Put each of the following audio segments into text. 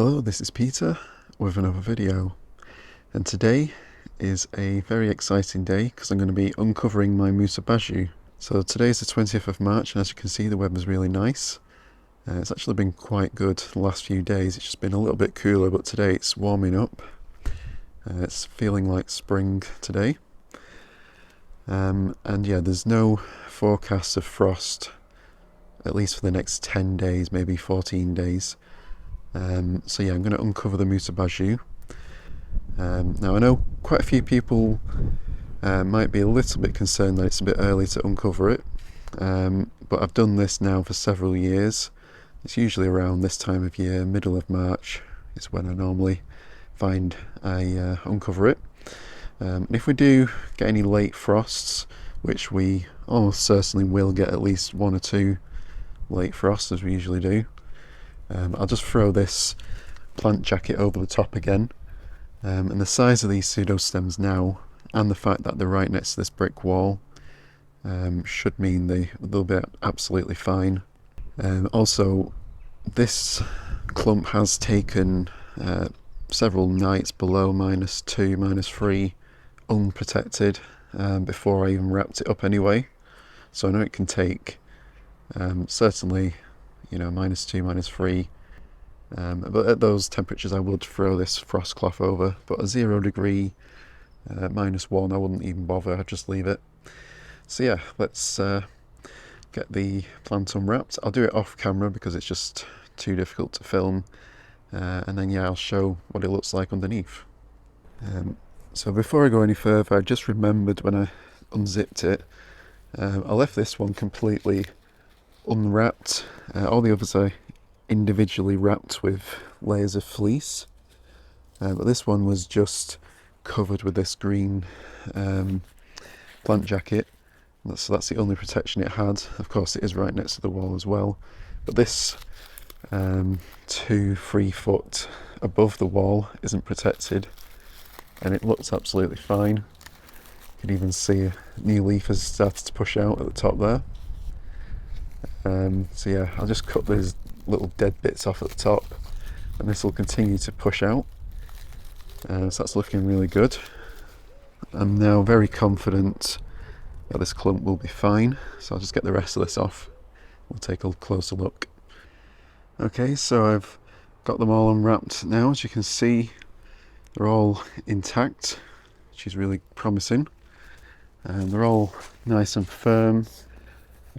Hello, this is Peter with another video, and today is a very exciting day because I'm going to be uncovering my Musa Basjoo. So today is the 20th of March, and as you can see the weather's really nice. It's actually been quite good the last few days. It's just been a little bit cooler, but today it's warming up. It's feeling like spring today. And yeah, there's no forecast of frost, at least for the next 10 days, maybe 14 days. So yeah, I'm going to uncover the Musa Basjoo. Now I know quite a few people might be a little bit concerned that it's a bit early to uncover it, but I've done this now for several years. It's usually around this time of year, middle of March is when I normally find I uncover it. And if we do get any late frosts, which we almost certainly will get at least one or two late frosts as we usually do, I'll just throw this plant jacket over the top again. And the size of these pseudostems now, and the fact that they're right next to this brick wall, should mean they'll be absolutely fine. Also, this clump has taken several nights below -2, -3 unprotected before I even wrapped it up anyway. So I know it can take certainly, -2, -3. But at those temperatures I would throw this frost cloth over, but a 0 degree, -1, I wouldn't even bother, I'd just leave it. So yeah, let's get the plant unwrapped. I'll do it off camera because it's just too difficult to film, and then yeah, I'll show what it looks like underneath. So before I go any further, I just remembered when I unzipped it, I left this one completely unwrapped. All the others I individually wrapped with layers of fleece, but this one was just covered with this green plant jacket. So that's the only protection it had. Of course it is right next to the wall as well, but this 2-3 foot above the wall isn't protected, and it looks absolutely fine. You can even see a new leaf has started to push out at the top there. So yeah, I'll just cut these little dead bits off at the top, and this will continue to push out. So that's looking really good. I'm now very confident that this clump will be fine, so I'll just get the rest of this off. We'll take a closer look. Okay, so I've got them all unwrapped now. As you can see, they're all intact, which is really promising. And they're all nice and firm,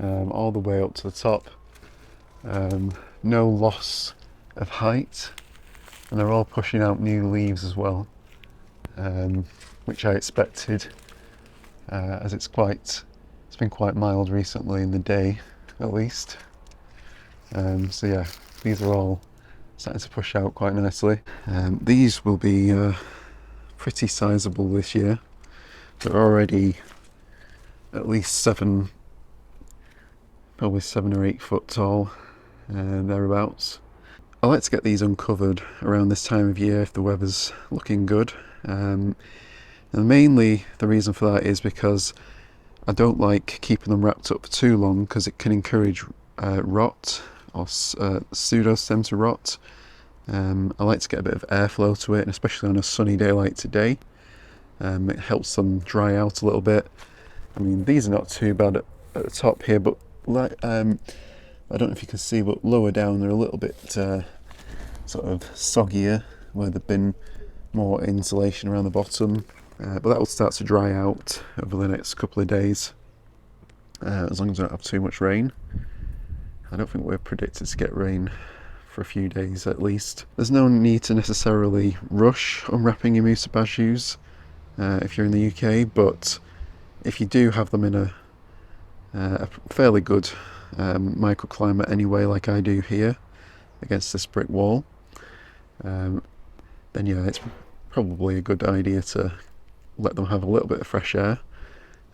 all the way up to the top. No loss of height, and they're all pushing out new leaves as well, which I expected, as it's been quite mild recently in the day, at least. So yeah, these are all starting to push out quite nicely. These will be pretty sizable this year. They're already at least probably 7 or 8 foot tall, thereabouts. I like to get these uncovered around this time of year if the weather's looking good, and mainly the reason for that is because I don't like keeping them wrapped up for too long, because it can encourage rot, or pseudostems to rot. I like to get a bit of airflow to it, and especially on a sunny day like today, it helps them dry out a little bit. I mean, these are not too bad at the top here, but like, I don't know if you can see, but lower down they're a little bit sort of soggier, where there've been more insulation around the bottom, but that will start to dry out over the next couple of days, as long as we don't have too much rain. I don't think we're predicted to get rain for a few days at least. There's no need to necessarily rush unwrapping your Musa Basjoos if you're in the UK, but if you do have them in a fairly good microclimate anyway, like I do here against this brick wall, then yeah, it's probably a good idea to let them have a little bit of fresh air.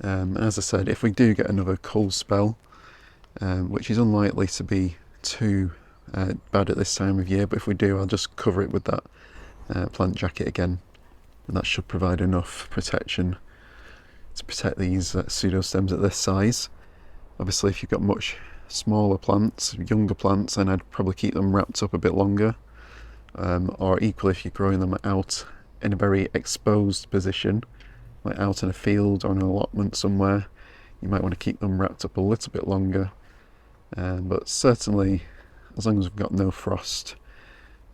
As I said, if we do get another cold spell, which is unlikely to be too bad at this time of year, but if we do, I'll just cover it with that plant jacket again, and that should provide enough protection to protect these pseudostems at this size. Obviously, if you've got much smaller plants, younger plants, then I'd probably keep them wrapped up a bit longer. or equally if you're growing them out in a very exposed position, like out in a field or an allotment somewhere, you might want to keep them wrapped up a little bit longer. But certainly, as long as we've got no frost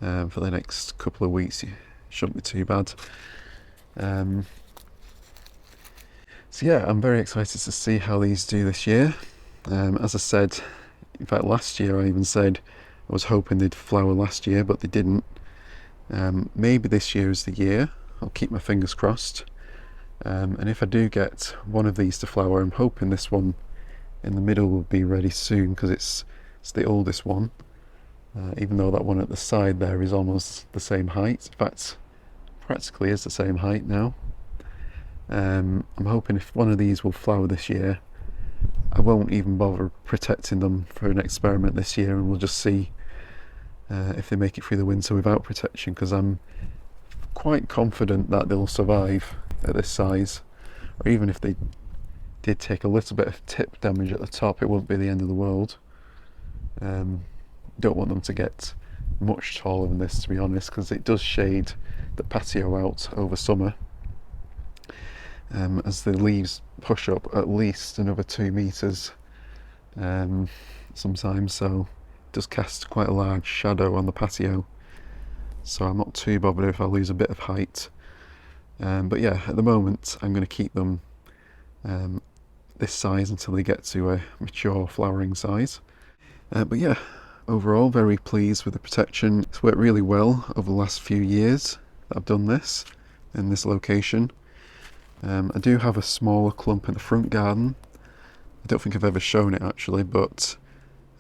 for the next couple of weeks, it shouldn't be too bad. So yeah, I'm very excited to see how these do this year. As I said, in fact last year I even said I was hoping they'd flower last year, but they didn't. Maybe this year is the year. I'll keep my fingers crossed. And if I do get one of these to flower, I'm hoping this one in the middle will be ready soon, because it's the oldest one. Even though that one at the side there is almost the same height. In fact, practically is the same height now. I'm hoping if one of these will flower this year, I won't even bother protecting them for an experiment this year, and we'll just see if they make it through the winter without protection, because I'm quite confident that they'll survive at this size. Or even if they did take a little bit of tip damage at the top, it wouldn't be the end of the world. Don't want them to get much taller than this, to be honest, because it does shade the patio out over summer. As the leaves push up at least another 2 meters sometimes, so it does cast quite a large shadow on the patio. So I'm not too bothered if I lose a bit of height. But yeah, at the moment I'm going to keep them this size until they get to a mature flowering size. But yeah, overall very pleased with the protection. It's worked really well over the last few years that I've done this in this location. I do have a smaller clump in the front garden. I don't think I've ever shown it actually, but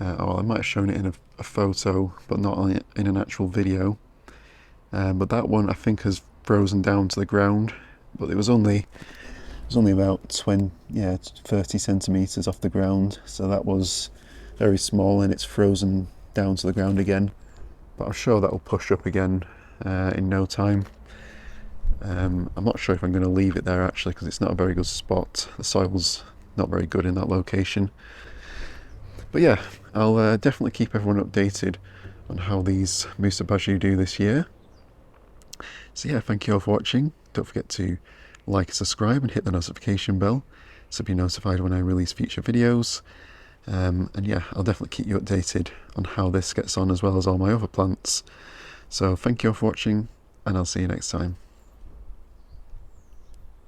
or I might have shown it in a photo, but not in an actual video. But that one I think has frozen down to the ground, but it was only about 30 centimeters off the ground, so that was very small, and it's frozen down to the ground again. But I'm sure that will push up again in no time. I'm not sure if I'm going to leave it there actually, because it's not a very good spot. The soil's not very good in that location. But yeah, I'll definitely keep everyone updated on how these Musa Basjoo do this year. So yeah, thank you all for watching. Don't forget to like and subscribe and hit the notification bell to be notified when I release future videos. And yeah, I'll definitely keep you updated on how this gets on, as well as all my other plants. So thank you all for watching, and I'll see you next time.